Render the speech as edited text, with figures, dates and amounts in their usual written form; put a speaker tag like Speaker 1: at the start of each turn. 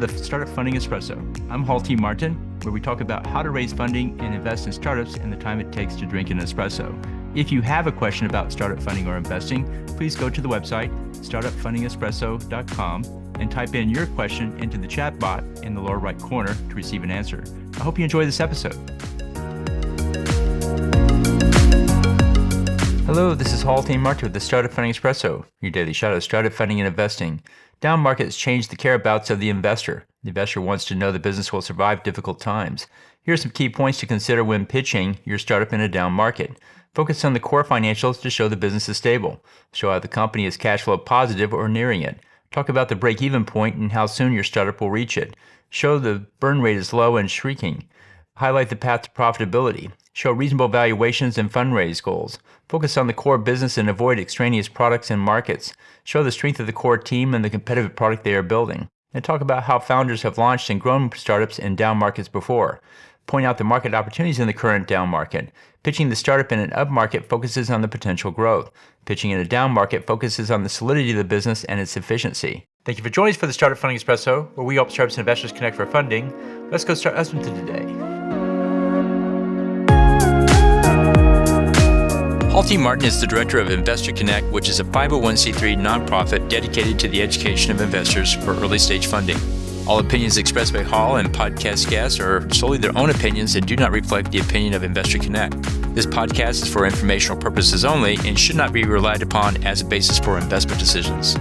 Speaker 1: to the Startup Funding Espresso. I'm Hall T. Martin, where we talk about how to raise funding and invest in startups and the time it takes to drink an espresso. If you have a question about startup funding or investing, please go to the website, startupfundingespresso.com, and type in your question into the chat bot in the lower right corner to receive an answer. I hope you enjoy this episode. Hello, this is Hall T. Martin with the Startup Funding Espresso, your daily shot of startup funding and investing. Down markets change the careabouts of the investor. The investor wants to know the business will survive difficult times. Here are some key points to consider when pitching your startup in a down market. Focus on the core financials to show the business is stable. Show how the company is cash flow positive or nearing it. Talk about the break-even point and how soon your startup will reach it. Show the burn rate is low and shrinking. Highlight the path to profitability. Show reasonable valuations and fundraise goals. Focus on the core business and avoid extraneous products and markets. Show the strength of the core team and the competitive product they are building. And talk about how founders have launched and grown startups in down markets before. Point out the market opportunities in the current down market. Pitching the startup in an up market focuses on the potential growth. Pitching in a down market focuses on the solidity of the business and its efficiency. Thank you for joining us for the Startup Funding Espresso, where we help startups and investors connect for funding. Let's go start listening to today. Hall T. Martin is the director of Investor Connect, which is a 501c3 nonprofit dedicated to the education of investors for early stage funding. All opinions expressed by Hall and podcast guests are solely their own opinions and do not reflect the opinion of Investor Connect. This podcast is for informational purposes only and should not be relied upon as a basis for investment decisions.